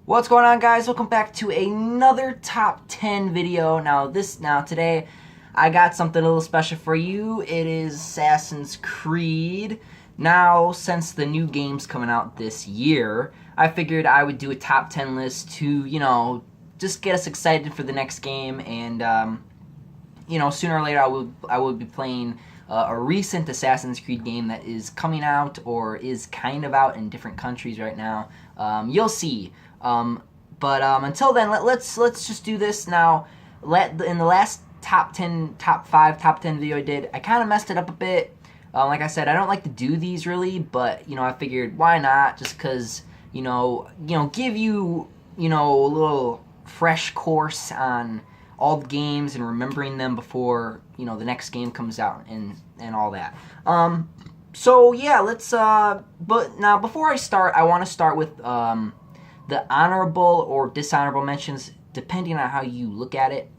What's going on, guys? Welcome back to another top 10 video. Today I got something a little special for you. It is Assassin's Creed. Now, since the new game's coming out this year, I figured I would do a top 10 list to, just get us excited for the next game. And sooner or later I will be playing a recent Assassin's Creed game that is coming out or is kind of out in different countries right now. You'll see. But until then, let's just do this now. In the last top 5, top 10 video I did, I kind of messed it up a bit. Like I said, I don't like to do these really, but I figured why not? Just because give you a little fresh course on all the games and remembering them before the next game comes out and all that. So yeah, let's. But now before I start, I want to start with the honorable or dishonorable mentions, depending on how you look at it.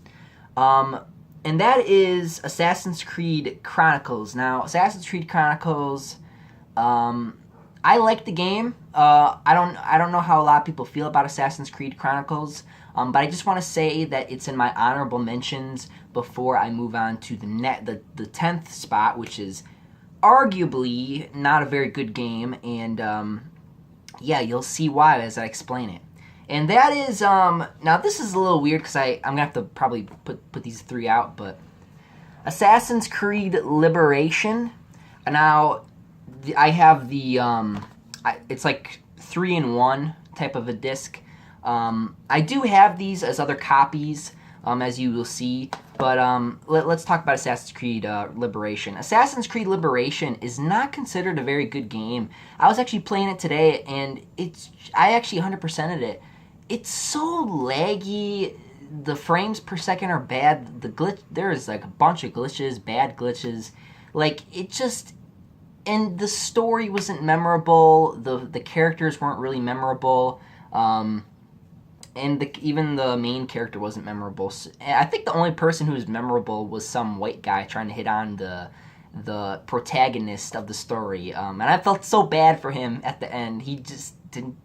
And that is Assassin's Creed Chronicles. Now, Assassin's Creed Chronicles, I like the game. I don't know how a lot of people feel about Assassin's Creed Chronicles, but I just want to say that it's in my honorable mentions before I move on to the 10th spot, which is arguably not a very good game, and yeah, you'll see why as I explain it. And that is, now this is a little weird because I'm going to have to probably put these three out, but Assassin's Creed Liberation. Now, I have the, it's like 3-in-1 type of a disc. I do have these as other copies, as you will see, but let's talk about Assassin's Creed Liberation. Assassin's Creed Liberation is not considered a very good game. I was actually playing it today, and I actually 100%ed it. It's so laggy. The frames per second are bad. There is like a bunch of glitches, bad glitches. Like, and the story wasn't memorable. The characters weren't really memorable. And even the main character wasn't memorable. So, I think the only person who was memorable was some white guy trying to hit on the protagonist of the story. And I felt so bad for him at the end. He just didn't.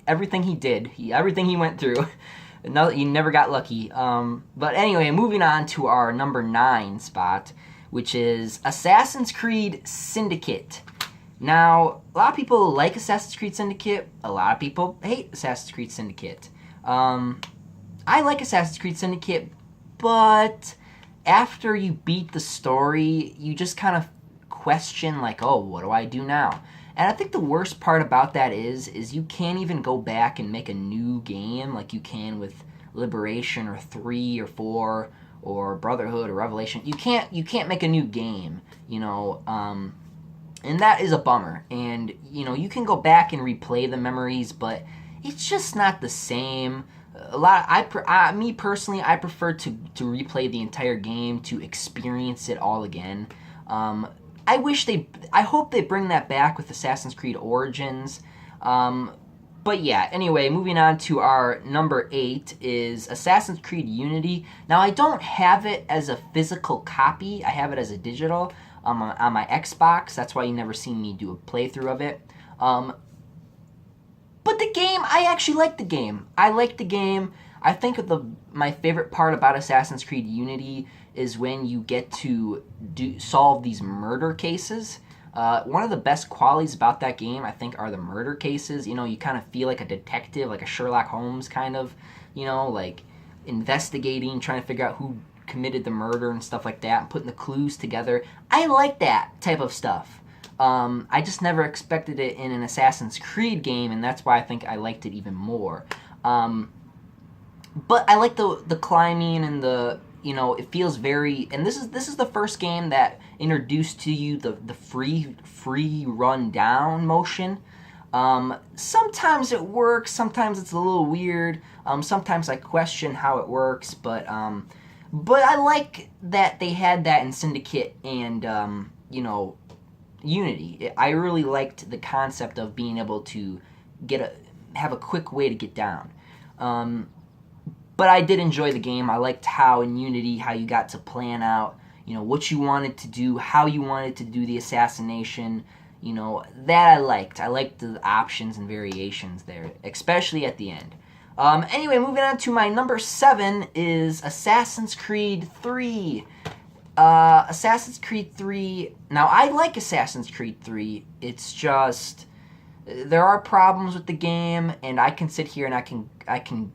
Everything he did, everything he went through, he never got lucky. But anyway, moving on to our number 9 spot, which is Assassin's Creed Syndicate. Now, a lot of people like Assassin's Creed Syndicate. A lot of people hate Assassin's Creed Syndicate. I like Assassin's Creed Syndicate, but after you beat the story, you just kind of question, like, oh, what do I do now? And I think the worst part about that is you can't even go back and make a new game like you can with Liberation or 3 or 4 or Brotherhood or Revelation. You can't make a new game, and that is a bummer. And you can go back and replay the memories, but it's just not the same. Me personally, I prefer to replay the entire game to experience it all again. I hope they bring that back with Assassin's Creed Origins. But yeah, anyway, moving on to our number 8 is Assassin's Creed Unity. Now, I don't have it as a physical copy. I have it as a digital on my Xbox. That's why you never seen me do a playthrough of it. But the game, I actually like the game. I like the game. I think my favorite part about Assassin's Creed Unity is when you get to solve these murder cases. One of the best qualities about that game, I think, are the murder cases. You kind of feel like a detective, like a Sherlock Holmes kind of, like investigating, trying to figure out who committed the murder and stuff like that, and putting the clues together. I like that type of stuff. I just never expected it in an Assassin's Creed game, and that's why I think I liked it even more. But I like the climbing and it feels very, and this is the first game that introduced to you the free run down motion. Sometimes it works, sometimes it's a little weird. Sometimes I question how it works, but I like that they had that in Syndicate and Unity. I really liked the concept of being able to have a quick way to get down. But I did enjoy the game. I liked how in Unity, how you got to plan out, what you wanted to do, how you wanted to do the assassination, that I liked. I liked the options and variations there, especially at the end. Anyway, moving on to my number 7 is Assassin's Creed 3. Assassin's Creed 3... Now, I like Assassin's Creed 3. It's just... There are problems with the game, and I can sit here and I can,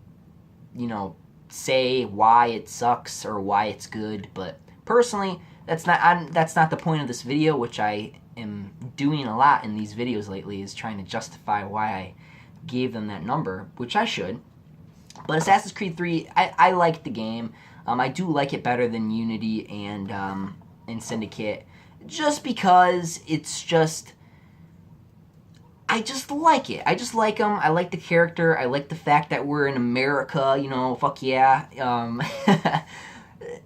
you know, say why it sucks or why it's good, but personally, that's not the point of this video, which I am doing a lot in these videos lately, is trying to justify why I gave them that number, which I should. But Assassin's Creed 3, I like the game. I do like it better than Unity and Syndicate, just because it's just... I just like it. I just like them. I like the character. I like the fact that we're in America, you know, fuck yeah.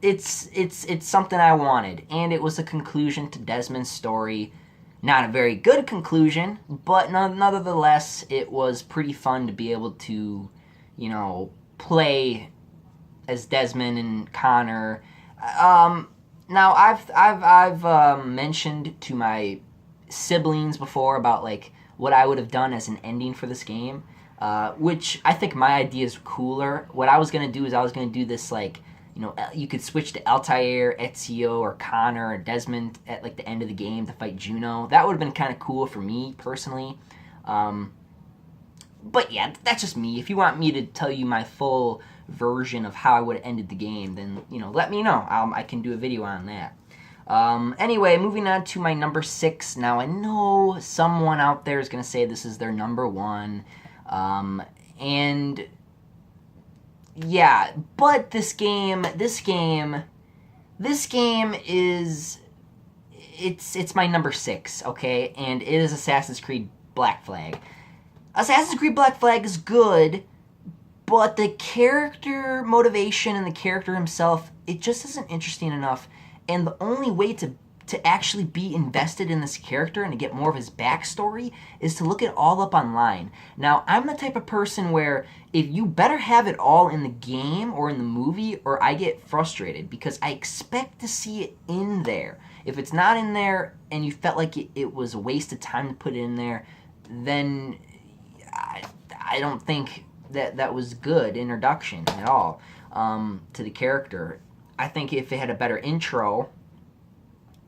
It's something I wanted, and it was a conclusion to Desmond's story. Not a very good conclusion, but nonetheless, it was pretty fun to be able to, you know, play as Desmond and Connor. Now I've mentioned to my siblings before about like what I would have done as an ending for this game, which I think my idea is cooler. What I was gonna do is I was gonna do this like, you know, you could switch to Altair, Ezio, or Connor, or Desmond at like the end of the game to fight Juno. That would have been kind of cool for me personally. But yeah, that's just me. If you want me to tell you my full version of how I would have ended the game, then, you know, let me know. I can do a video on that. Anyway, moving on to my number 6. Now, I know someone out there is going to say this is their number 1. And yeah, but this game is, it's my number 6, okay? And it is Assassin's Creed Black Flag. Assassin's Creed Black Flag is good, but the character motivation and the character himself, it just isn't interesting enough. And the only way to actually be invested in this character and to get more of his backstory is to look it all up online. Now, I'm the type of person where if you better have it all in the game or in the movie, or I get frustrated because I expect to see it in there. If it's not in there and you felt like it was a waste of time to put it in there, then I don't think that was good introduction at all to the character. I think if it had a better intro,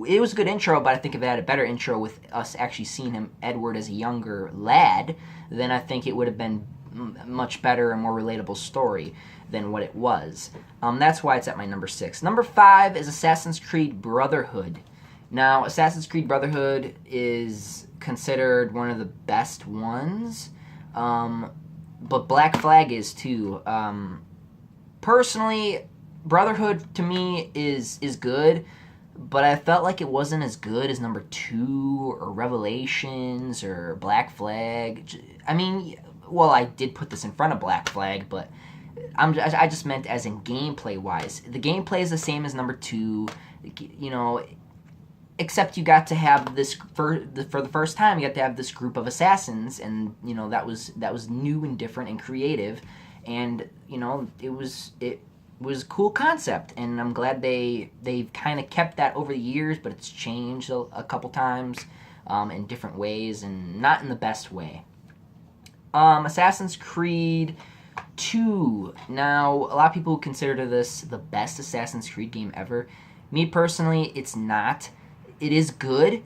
it was a good intro, but I think if it had a better intro with us actually seeing Edward as a younger lad, then I think it would have been a much better and more relatable story than what it was. That's why it's at my number 6. Number 5 is Assassin's Creed Brotherhood. Now, Assassin's Creed Brotherhood is considered one of the best ones, but Black Flag is too. Personally, Brotherhood to me is good, but I felt like it wasn't as good as number 2 or Revelations or Black Flag. I mean, well, I did put this in front of Black Flag, but I just meant as in gameplay wise. The gameplay is the same as number 2, you know, except you got to have this for the first time. You got to have this group of assassins, and you know that was new and different and creative, and you know it was a cool concept, and I'm glad they've kind of kept that over the years, but it's changed a couple times in different ways, and not in the best way. Assassin's Creed 2. Now, a lot of people consider this the best Assassin's Creed game ever. Me personally, it's not. It is good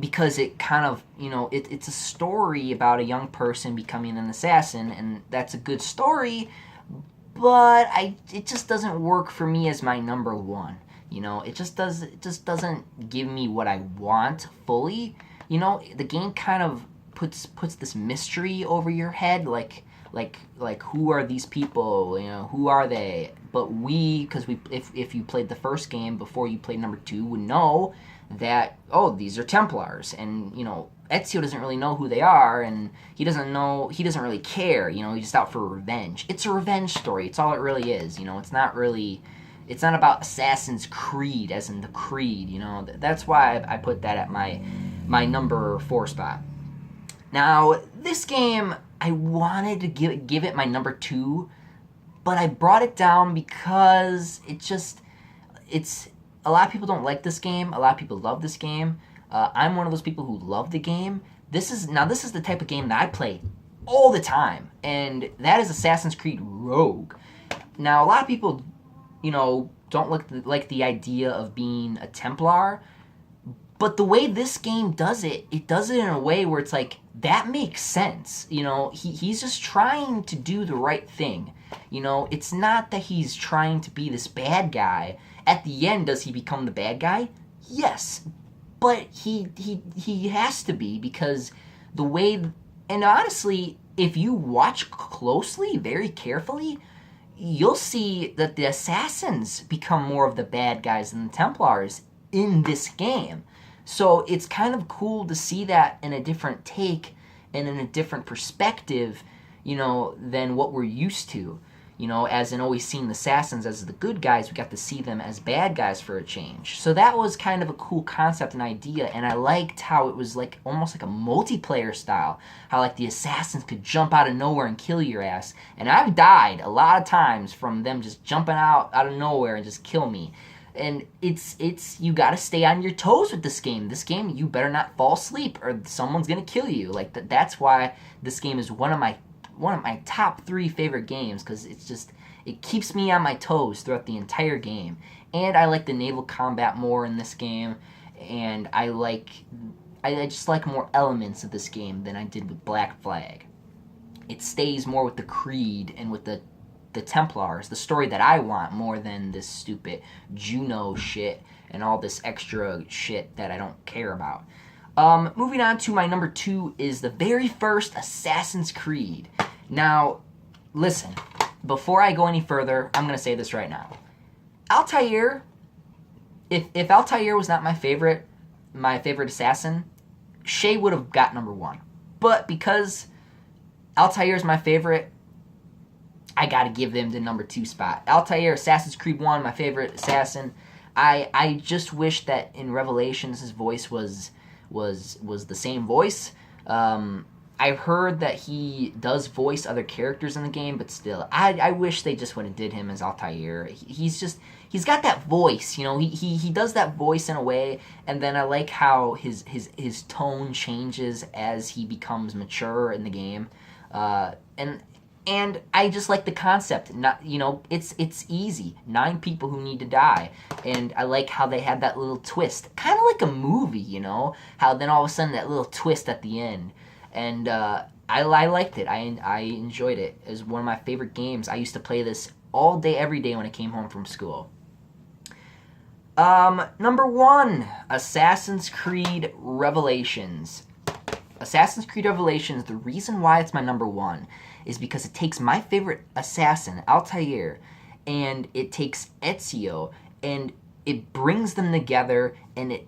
because it kind of, you know, it's a story about a young person becoming an assassin, and that's a good story, but it just doesn't work for me as my number 1. You know, it just doesn't give me what I want fully. You know, the game kind of puts this mystery over your head, like who are these people? You know, who are they? But because if you played the first game before you played number 2, would know that, oh, these are Templars, and you know Ezio doesn't really know who they are, and he doesn't really care, you know, he's just out for revenge. It's a revenge story. It's all it really is, you know. It's not about Assassin's Creed as in the Creed, you know. That's why I put that at my number 4 spot. Now, this game, I wanted to give it my number 2, but I brought it down because it's a lot of people don't like this game. A lot of people love this game. I'm one of those people who love the game. This is the type of game that I play all the time, and that is Assassin's Creed Rogue. Now, a lot of people, don't like the idea of being a Templar, but the way this game does it, it does it in a way where it's like, that makes sense. He's just trying to do the right thing. It's not that he's trying to be this bad guy. At the end, does he become the bad guy? Yes. But he has to be, because the way, and honestly, if you watch closely, very carefully, you'll see that the assassins become more of the bad guys than the Templars in this game. So it's kind of cool to see that in a different take and in a different perspective, than what we're used to. As in always seeing the assassins as the good guys, we got to see them as bad guys for a change. So that was kind of a cool concept and idea, and I liked how it was like almost like a multiplayer style. How like the assassins could jump out of nowhere and kill your ass. And I've died a lot of times from them just jumping out of nowhere and just kill me. And it's you gotta stay on your toes with this game. This game, you better not fall asleep or someone's gonna kill you. Like that's why this game is one of my top 3 favorite games, because it keeps me on my toes throughout the entire game. And I like the naval combat more in this game, and I just like more elements of this game than I did with Black Flag. It stays more with the Creed and with the Templars, the story that I want, more than this stupid Juno shit and all this extra shit that I don't care about. Moving on to my number 2 is the very first Assassin's Creed. Now, listen, before I go any further, I'm going to say this right now. Altair, if Altair was not my favorite assassin, Shay would have got number 1. But because Altair is my favorite, I got to give them the number 2 spot. Altair, Assassin's Creed 1, my favorite assassin. I just wish that in Revelations his voice was the same voice. I've heard that he does voice other characters in the game, but still, I wish they just would have did him as Altair. He's got that voice, he does that voice in a way, and then I like how his tone changes as he becomes mature in the game, and I just like the concept. Not, it's easy. 9 people who need to die. And I like how they had that little twist. Kind of like a movie, How then all of a sudden that little twist at the end. And I liked it. I enjoyed it. It was one of my favorite games. I used to play this all day, every day when I came home from school. Number 1, Assassin's Creed Revelations. Assassin's Creed Revelations, the reason why it's my number 1 is because it takes my favorite assassin, Altair, and it takes Ezio, and it brings them together, and it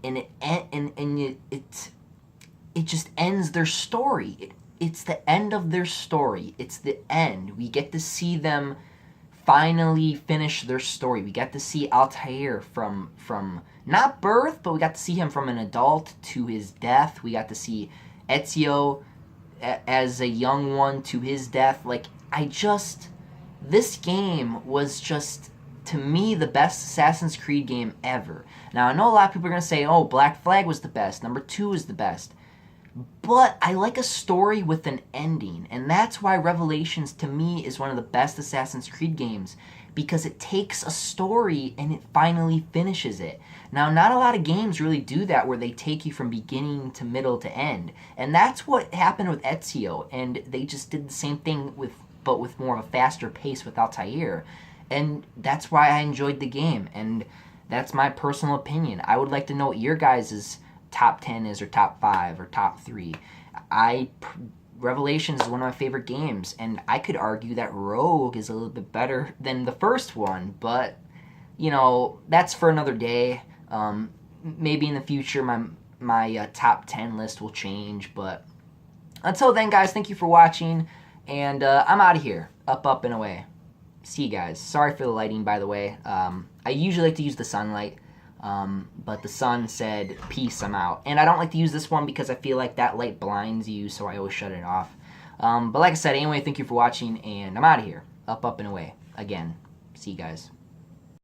just ends their story. It's the end of their story. It's the end. We get to see them finally finish their story. We get to see Altair from not birth, but we got to see him from an adult to his death. We got to see Ezio as a young one to his death. This game was just, to me, the best Assassin's Creed game ever. Now, I know a lot of people are going to say, oh, Black Flag was the best, number 2 is the best. But I like a story with an ending, and that's why Revelations, to me, is one of the best Assassin's Creed games, because it takes a story and it finally finishes it. Now, not a lot of games really do that, where they take you from beginning to middle to end, and that's what happened with Ezio, and they just did the same thing but with more of a faster pace with Altair, and that's why I enjoyed the game, and that's my personal opinion. I would like to know what your guys' top 10 is, or top 5, or top 3. Revelations is one of my favorite games, and I could argue that Rogue is a little bit better than the first one, but, that's for another day. Maybe in the future my top 10 list will change, but until then, guys, thank you for watching, and I'm out of here. Up and away. See you guys. Sorry for the lighting, by the way. I usually like to use the sunlight, but the sun said, peace, I'm out. And I don't like to use this one because I feel like that light blinds you, so I always shut it off. But like I said, anyway, thank you for watching, and I'm out of here. Up and away. Again. See you guys.